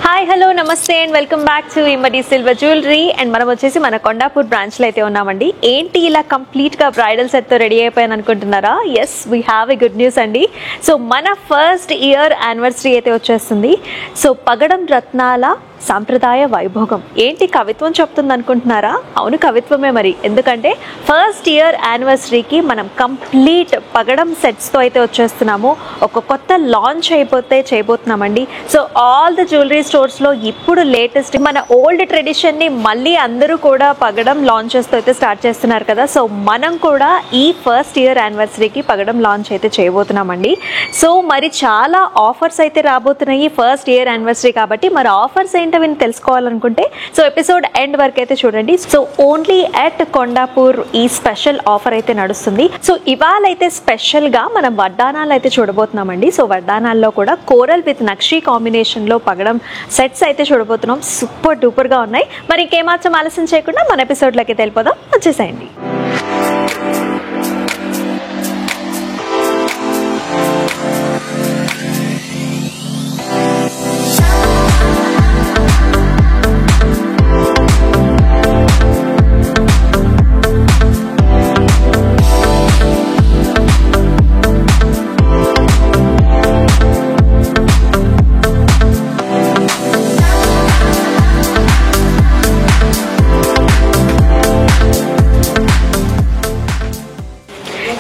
Hi hello నమస్తే and welcome back to Immadi silver jewellery. And మనం వచ్చేసి మన కొండాపూర్ బ్రాంచ్లో అయితే ఉన్నామండి. ఏంటి ఇలా కంప్లీట్గా బ్రైడల్ సెట్తో రెడీ అయిపోయాను అనుకుంటున్నారా? Yes, we have a good news అండి. సో మన ఫస్ట్ ఇయర్ యానివర్సరీ అయితే వచ్చేస్తుంది. సో పగడం రత్నాల సాంప్రదాయ వైభోగం. ఏంటి కవిత్వం చెప్తుంది అనుకుంటున్నారా? అవును, కవిత్వమే మరి. ఎందుకంటే ఫస్ట్ ఇయర్ యానివర్సరీకి మనం కంప్లీట్ పగడం సెట్స్తో అయితే వచ్చేస్తున్నాము. ఒక కొత్త లాంచ్ చేయబోతున్నామండి. సో ఆల్ ద జ్యువెలరీ స్టోర్స్లో ఇప్పుడు లేటెస్ట్ మన ఓల్డ్ ట్రెడిషన్ని మళ్ళీ అందరూ కూడా పగడం లాంచెస్తో అయితే స్టార్ట్ చేస్తున్నారు కదా. సో మనం కూడా ఈ ఫస్ట్ ఇయర్ యానివర్సరీకి పగడం లాంచ్ అయితే చేయబోతున్నామండి. సో మరి చాలా ఆఫర్స్ అయితే రాబోతున్నాయి ఫస్ట్ ఇయర్ యానివర్సరీ కాబట్టి. మరి ఆఫర్స్ ఏంటో తెలుసుకోవాలనుకుంటే సో ఎపిసోడ్ ఎండ్ వరకు అయితే చూడండి. సో ఓన్లీ ఎట్ కొండాపూర్ ఈ స్పెషల్ ఆఫర్ అయితే నడుస్తుంది. సో ఇవాళ అయితే స్పెషల్ గా మనం వడ్డానాలు అయితే చూడబోతున్నామండి. సో వడ్డానాల్లో కూడా కోరల్ విత్ నక్షి కాంబినేషన్ లో పగడం సెట్స్ అయితే చూడబోతున్నాం. సూపర్ డూపర్ గా ఉన్నాయి. మరి ఇంకేమాత్రం ఆలస్యం చేయకుండా మన ఎపిసోడ్ లోకి వెళ్ళిపోదాం. వచ్చేసేయండి.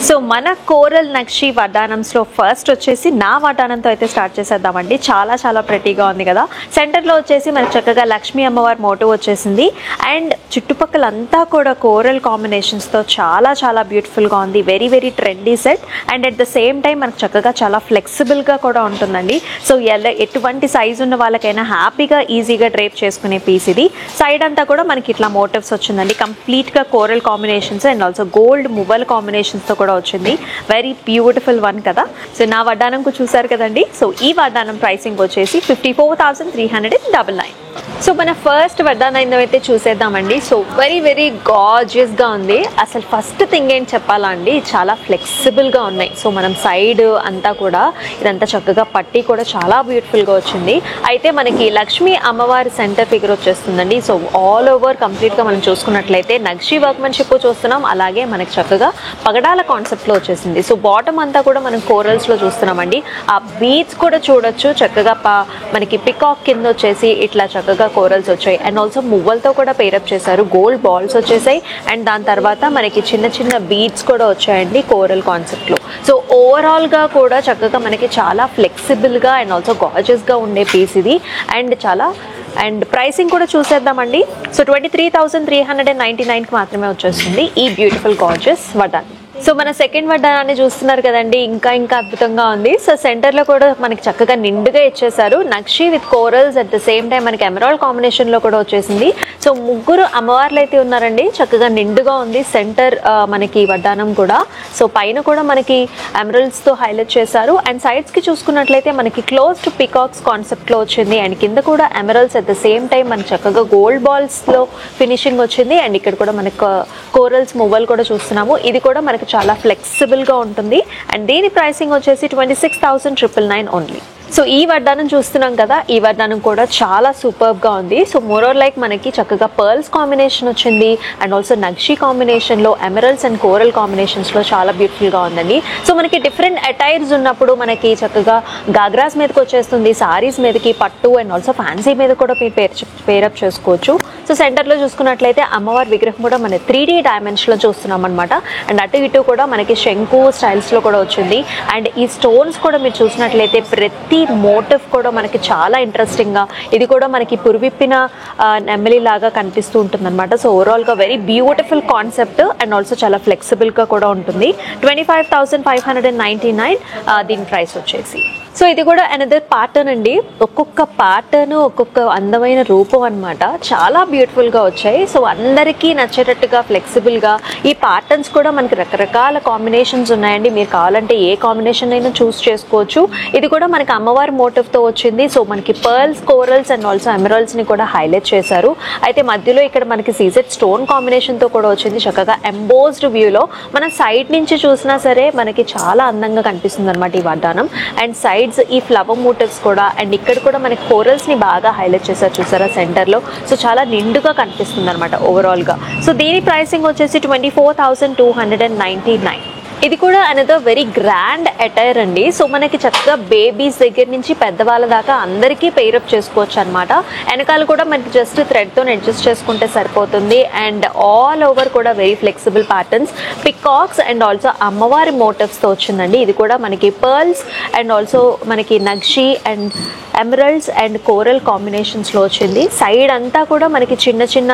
సో మన కోరల్ నక్షి వడ్డానంస్లో ఫస్ట్ వచ్చేసి నా వడ్డానంతో అయితే స్టార్ట్ చేసేద్దామండి. చాలా చాలా ప్రెటీగా ఉంది కదా. సెంటర్లో వచ్చేసి మనకు చక్కగా లక్ష్మీ అమ్మవారి మోటివ్ వచ్చేసింది. అండ్ చుట్టుపక్కలంతా కూడా కోరల్ కాంబినేషన్స్తో చాలా చాలా బ్యూటిఫుల్గా ఉంది. Very very trendy set. And at the same time మనకు చక్కగా చాలా ఫ్లెక్సిబుల్గా కూడా ఉంటుందండి. సో ఎటువంటి సైజు ఉన్న వాళ్ళకైనా హ్యాపీగా ఈజీగా డ్రేప్ చేసుకునే పీస్ ఇది. సైడ్ అంతా కూడా మనకి ఇట్లా మోటివ్స్ వచ్చిందండి. కంప్లీట్గా coral combinations and also gold మువ్వల్ కాంబినేషన్స్తో కూడా వచ్చింది. వెరీ బ్యూటిఫుల్ వన్ కదా. సో నా వడ్డానంకు చూసారు కదండి. సో ఈ వడ్డానం ప్రైసింగ్ వచ్చేసి 54,399. సో మన ఫస్ట్ వడ్డానం అయితే చూసేద్దామండి. సో వెరీ వెరీ గార్జియస్గా ఉంది. అసలు ఫస్ట్ థింగ్ ఏంటి చెప్పాలా అండి, చాలా ఫ్లెక్సిబుల్గా ఉన్నాయి. సో మనం సైడ్ అంతా కూడా ఇదంతా చక్కగా పట్టి కూడా చాలా బ్యూటిఫుల్గా వచ్చింది. అయితే మనకి లక్ష్మీ అమ్మవారి సెంటర్ ఫిగర్ వచ్చేస్తుందండి. సో ఆల్ ఓవర్ కంప్లీట్గా మనం చూసుకున్నట్లయితే నక్షి వర్క్మెన్షిప్ చూస్తున్నాం. అలాగే మనకి చక్కగా పగడాల కాన్సెప్ట్లో వచ్చేసింది. సో బాటమ్ అంతా కూడా మనం కోరల్స్లో చూస్తున్నామండి. ఆ బీడ్స్ కూడా చూడొచ్చు. చక్కగా మనకి పికాక్ కింద వచ్చేసి ఇట్లా చక్కగా కోరల్స్ వచ్చాయి. అండ్ ఆల్సో మువ్వలతో కూడా పేరప్ చేశారు. గోల్డ్ బాల్స్ వచ్చేసాయి. అండ్ దాని తర్వాత మనకి చిన్న చిన్న బీడ్స్ కూడా వచ్చాయండి కోరల్ కాన్సెప్ట్లో. సో ఓవరాల్గా కూడా చక్కగా మనకి చాలా ఫ్లెక్సిబుల్గా అండ్ ఆల్సో గార్జియస్గా ఉండే పీస్ ఇది. అండ్ ప్రైసింగ్ కూడా చూసేద్దామండి. సో 23,399కి మాత్రమే వచ్చేస్తుంది ఈ బ్యూటిఫుల్ గార్జియస్ వడ్డానం. సో మన సెకండ్ వడ్డానాన్ని చూస్తున్నారు కదండి. ఇంకా అద్భుతంగా ఉంది. సో సెంటర్లో కూడా మనకి చక్కగా నిండుగా ఇచ్చేసారు. నక్షి with corals at the same time మనకి ఎమరాల్డ్ కాంబినేషన్లో కూడా వచ్చేసింది. సో ముగ్గురు అమ్మవార్లు అయితే ఉన్నారండి. చక్కగా నిండుగా ఉంది సెంటర్ మనకి వడ్డానం కూడా. సో పైన కూడా మనకి ఎమరాల్డ్స్తో హైలైట్ చేశారు. అండ్ సైడ్స్కి చూసుకున్నట్లయితే మనకి క్లోజ్డ్ పికాక్స్ కాన్సెప్ట్లో వచ్చింది. అండ్ కింద కూడా emeralds at the same time మనకి చక్కగా గోల్డ్ బాల్స్లో ఫినిషింగ్ వచ్చింది. అండ్ ఇక్కడ కూడా మనకి కోరల్స్ మువ్వలు కూడా చూస్తున్నాము. ఇది కూడా మనకి చాలా ఫ్లెక్సిబుల్గా ఉంటుంది. అండ్ దీని ప్రైసింగ్ వచ్చేసి 26,999 ఓన్లీ. సో ఈ వడ్డానం చూస్తున్నాం కదా. ఈ వడ్డానం కూడా చాలా సూపర్గా ఉంది. సో మోరోర్ లైక్ మనకి చక్కగా పర్ల్స్ కాంబినేషన్ వచ్చింది. అండ్ ఆల్సో నక్షి కాంబినేషన్లో ఎమరల్డ్స్ అండ్ కోరల్ కాంబినేషన్స్లో చాలా బ్యూటిఫుల్గా ఉందండి. సో మనకి డిఫరెంట్ అటైర్స్ ఉన్నప్పుడు మనకి చక్కగా గాగ్రాస్ మీదకి వచ్చేస్తుంది, సారీస్ మీదకి, పట్టు అండ్ ఆల్సో ఫ్యాన్సీ మీద కూడా పేరప్ చేసుకోవచ్చు. సో సెంటర్లో చూసుకున్నట్లయితే అమ్మవారి విగ్రహం కూడా మన 3D డైమెన్షన్లో చూస్తున్నాం అనమాట. అండ్ అటు ఇటు కూడా మనకి శంకు స్టైల్స్లో కూడా వచ్చింది. అండ్ ఈ స్టోన్స్ కూడా మీరు చూసినట్లయితే ప్రతి మోటివ్ కూడా మనకి చాలా ఇంట్రెస్టింగ్గా, ఇది కూడా మనకి పురివిప్పిన నెమ్మలి లాగా కనిపిస్తూ ఉంటుంది అనమాట. సో ఓవరాల్గా very beautiful concept and also చాలా ఫ్లెక్సిబుల్గా కూడా ఉంటుంది. 25,599 దీని ప్రైస్ వచ్చేసి. సో ఇది కూడా అనదర్ ప్యాటర్న్ అండి. ఒక్కొక్క ప్యాటర్న్ ఒక్కొక్క అందమైన రూపం అనమాట. చాలా బ్యూటిఫుల్గా వచ్చాయి. సో అందరికీ నచ్చేటట్టుగా ఫ్లెక్సిబుల్గా ఈ ప్యాటర్న్స్ కూడా మనకి రకరకాల కాంబినేషన్స్ ఉన్నాయండి. మీరు కావాలంటే ఏ కాంబినేషన్ అయినా చూస్ చేసుకోవచ్చు. ఇది కూడా మనకి అమ్మవారి మోటివ్తో వచ్చింది. సో మనకి పర్ల్స్, కోరల్స్ అండ్ ఆల్సో ఎమరాల్డ్స్ని కూడా హైలైట్ చేశారు. అయితే మధ్యలో ఇక్కడ మనకి సీజెడ్ స్టోన్ కాంబినేషన్తో కూడా వచ్చింది. చక్కగా ఎంబోస్డ్ వ్యూలో మన సైడ్ నుంచి చూసినా సరే మనకి చాలా అందంగా కనిపిస్తుంది అనమాట ఈ వడ్డానం. అండ్ సైడ్ సైడ్స్ ఈ ఫ్లవర్ మోటివ్స్ కూడా అండ్ ఇక్కడ కూడా మనకి కోరల్స్ ని బాగా హైలైట్ చేశారు చూసారా సెంటర్ లో. సో చాలా నిండుగా కనిపిస్తుంది అనమాట ఓవరాల్ గా. సో దీని ప్రైసింగ్ వచ్చేసి 24,299. ఇది కూడా అనదర్ వెరీ గ్రాండ్ అటైర్ అండి. సో మనకి చక్కగా బేబీస్ దగ్గర నుంచి పెద్దవాళ్ళ దాకా అందరికీ పెయిరప్ చేసుకోవచ్చు అనమాట. వెనకాల కూడా మనకి జస్ట్ థ్రెడ్తో అడ్జస్ట్ చేసుకుంటే సరిపోతుంది. అండ్ ఆల్ ఓవర్ కూడా very flexible patterns, peacocks and also అమ్మవారి మోటివ్స్తో వచ్చిందండి. ఇది కూడా మనకి పర్ల్స్ అండ్ ఆల్సో మనకి నక్షి అండ్ ఎమరల్డ్స్ అండ్ కోరల్ కాంబినేషన్స్లో వచ్చింది. సైడ్ అంతా కూడా మనకి చిన్న చిన్న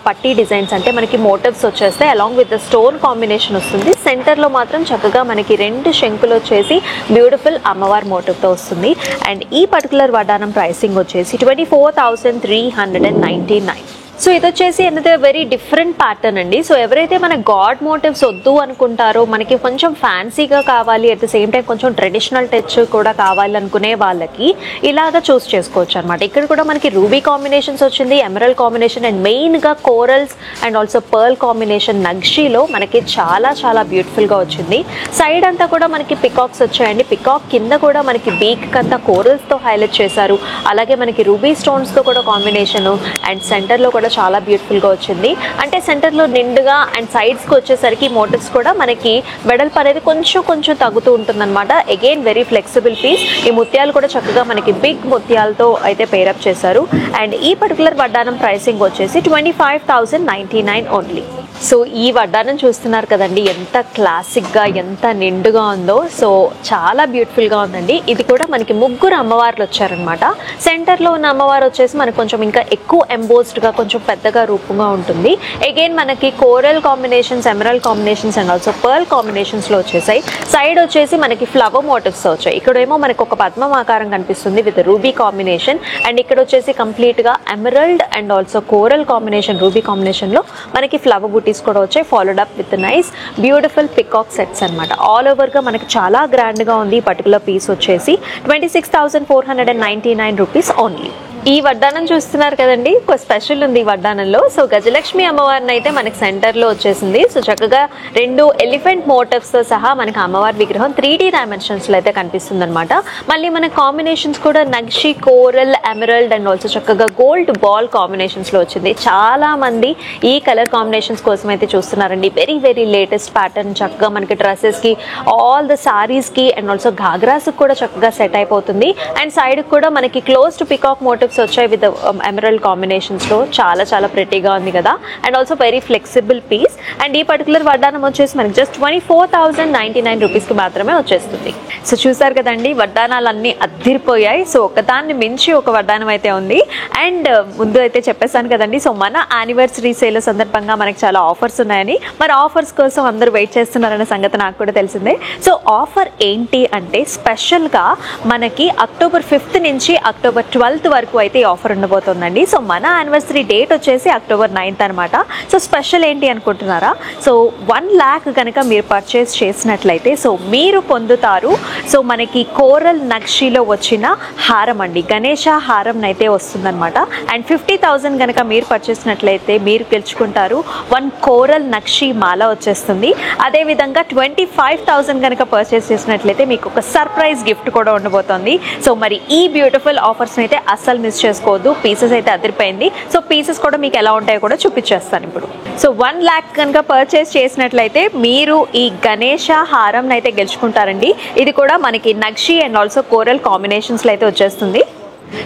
పట్టీ డిజైన్స్ అంటే మనకి మోటివ్స్ వచ్చేస్తాయి. Along with the stone combination వస్తుంది. సెంటర్లో మాత్రం చక్కగా మనకి 2 శంకులు వచ్చేసి బ్యూటిఫుల్ అమ్మవారి మోటివ్తో వస్తుంది. అండ్ ఈ పర్టికులర్ వడ్డానం ప్రైసింగ్ వచ్చేసి 24,399. సో ఇది వచ్చేసి అనదర్ వెరీ డిఫరెంట్ ప్యాటర్న్ అండి. సో ఎవరైతే మన గాడ్ మోటివ్స్ వద్దు అనుకుంటారో, మనకి కొంచెం ఫ్యాన్సీగా కావాలి, అట్ ద సేమ్ టైం కొంచెం ట్రెడిషనల్ టచ్ కూడా కావాలి అనుకునే వాళ్ళకి ఇలాగ చూస్ చేసుకోవచ్చు అనమాట. ఇక్కడ కూడా మనకి రూబీ కాంబినేషన్స్ వచ్చింది, ఎమరల్డ్ కాంబినేషన్ అండ్ మెయిన్గా corals and also pearl combination నక్షిలో మనకి చాలా చాలా బ్యూటిఫుల్గా వచ్చింది. సైడ్ అంతా కూడా మనకి పికాక్స్ వచ్చాయండి. పికాక్ కింద కూడా మనకి బీక్ అంతా కోరల్స్తో హైలైట్ చేశారు. అలాగే మనకి రూబీ స్టోన్స్తో కూడా కాంబినేషను అండ్ సెంటర్లో కూడా చాలా బ్యూటిఫుల్గా వచ్చింది. అంటే సెంటర్లో నిండుగా అండ్ సైడ్స్కి వచ్చేసరికి మోటివ్స్ కూడా మనకి వెడల్పు అనేది కొంచెం తగ్గుతూ ఉంటుంది అనమాట. Again very flexible piece. ఈ ముత్యాలు కూడా చక్కగా మనకి బిగ్ ముత్యాలతో అయితే పేరప్ చేశారు. అండ్ ఈ పర్టికులర్ వడ్డానం ప్రైసింగ్ వచ్చేసి 25,099 ఓన్లీ. సో ఈ వడ్డానం చూస్తున్నారు కదండి, ఎంత క్లాసిక్గా ఎంత నిండుగా ఉందో. సో చాలా బ్యూటిఫుల్గా ఉందండి. ఇది కూడా మనకి 3 అమ్మవార్లు వచ్చారనమాట. సెంటర్లో ఉన్న అమ్మవారు వచ్చేసి మనకు కొంచెం ఇంకా ఎక్కువ ఎంబోస్డ్గా కొంచెం పెద్దగా రూపంగా ఉంటుంది. అగైన్ మనకి coral combinations, emerald combinations and also pearl కాంబినేషన్స్లో వచ్చేసాయి. సైడ్ వచ్చేసి మనకి ఫ్లవర్ మోటివ్స్ వచ్చాయి. ఇక్కడేమో మనకి ఒక పద్మం ఆకారం కనిపిస్తుంది విత్ రూబీ కాంబినేషన్. అండ్ ఇక్కడ వచ్చేసి కంప్లీట్గా emerald and also coral combination, ruby కాంబినేషన్లో మనకి ఫ్లవర్ బూటీస్ కూడా వచ్చాయి. Followed up with nice beautiful peacock sets అనమాట. ఆల్ ఓవర్గా మనకి చాలా గ్రాండ్గా ఉంది. ఈ పర్టికులర్ పీస్ వచ్చేసి 26,499 రూపీస్ ఓన్లీ. ఈ వడ్డానం చూస్తున్నారు కదండి, ఒక స్పెషల్ ఉంది ఈ వడ్డానంలో. సో గజలక్ష్మి అమ్మవారిని అయితే మనకి సెంటర్లో వచ్చేసింది. సో చక్కగా 2 ఎలిఫెంట్ మోటివ్స్తో సహా మనకి అమ్మవారి విగ్రహం 3D డైమెన్షన్స్లో అయితే కనిపిస్తుంది అనమాట. మళ్ళీ మన కాంబినేషన్స్ కూడా నక్షి, కోరల్, ఎమరల్డ్ అండ్ ఆల్సో చక్కగా గోల్డ్ బాల్ కాంబినేషన్స్లో వచ్చింది. చాలా మంది ఈ కలర్ కాంబినేషన్స్ కోసం అయితే చూస్తున్నారండి. Very very latest pattern. చక్కగా మనకి డ్రెస్సెస్కి, ఆల్ ద సారీస్కి అండ్ ఆల్సో ఘాగ్రాస్కి కూడా చక్కగా సెట్ అయిపోతుంది. అండ్ సైడ్కి కూడా మనకి క్లోజ్ టు పికాక్ మోటివ్ వచ్చాయి విత్ ఎమరల్డ్ కాంబినేషన్స్ లో. చాలా చాలా ప్రెటీగా ఉంది కదా. And also very flexible piece. And ఈ పర్టికులర్ వడ్డానం వచ్చేసి మనకి జస్ట్ 24,099 రూపీస్కి మాత్రమే వచ్చేస్తుంది. సో చూసారు కదండి, వడ్డానాలన్నీ అద్దిరిపోయాయి. సో ఒకదాన్ని మించి ఒక వడ్డానం అయితే ఉంది. అండ్ ముందు అయితే చెప్పేసాను కదండి, సో మన యానివర్సరీ సేల్ సందర్భంగా మనకి చాలా ఆఫర్స్ ఉన్నాయని. మరి ఆఫర్స్ కోసం అందరూ వెయిట్ చేస్తున్నారనే సంగతి నాకు కూడా తెలిసిందే. సో ఆఫర్ ఏంటి అంటే స్పెషల్గా మనకి October 5th నుంచి October 12th వరకు అయితే ఈ ఆఫర్ ఉండబోతుందండి. సో మన యానివర్సరీ డేట్ వచ్చేసి October 9th అనమాట. సో స్పెషల్ ఏంటి అనుకుంటున్నారా? సో 1 lakh కనుక మీరు పర్చేస్ చేసినట్లయితే సో మీరు పొందుతారు. సో మనకి కోరల్ నక్షిలో వచ్చిన హారం అండి, గణేష హారం అయితే వస్తుందన్నమాట. అండ్ 50,000 కనుక మీరు పర్చేసినట్లయితే మీరు గెలుచుకుంటారు 1 కోరల్ నక్షి మాల వచ్చేస్తుంది. అదేవిధంగా 25,000 కనుక పర్చేస్ చేసినట్లయితే మీకు ఒక సర్ప్రైజ్ గిఫ్ట్ కూడా ఉండబోతోంది. సో మరి ఈ బ్యూటిఫుల్ ఆఫర్స్ అయితే అస్సలు మిస్ చేసుకోవద్దు. పీసెస్ అయితే అదిరిపోయింది. సో పీసెస్ కూడా మీకు ఎలా ఉంటాయో కూడా చూపించేస్తాను ఇప్పుడు. సో 1 lakh కనుక పర్చేస్ చేసినట్లయితే మీరు ఈ గణేష హారం అయితే గెలుచుకుంటారండి. ఇది కూడా మనకి నక్షి అండ్ ఆల్సో కోరల్ కాంబినేషన్స్లో అయితే వచ్చేస్తుంది.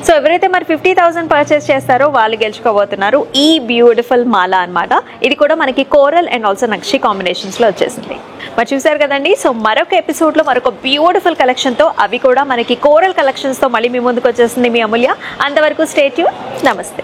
సో ఎవరైతే మరి 50,000 పర్చేస్ చేస్తారో వాళ్ళు గెలుచుకోబోతున్నారు ఈ బ్యూటిఫుల్ మాల అనమాట. ఇది కూడా మనకి కోరల్ అండ్ ఆల్సో నక్షి కాంబినేషన్స్లో వచ్చేసింది. మరి చూసారు కదండి, సో మరొక ఎపిసోడ్లో మరొక బ్యూటిఫుల్ కలెక్షన్తో, అవి కూడా మనకి కోరల్ కలెక్షన్స్తో మళ్ళీ మీ ముందుకు వచ్చేస్తుంది మీ అమూల్య. అంతవరకు స్టే ట్యూన్. నమస్తే.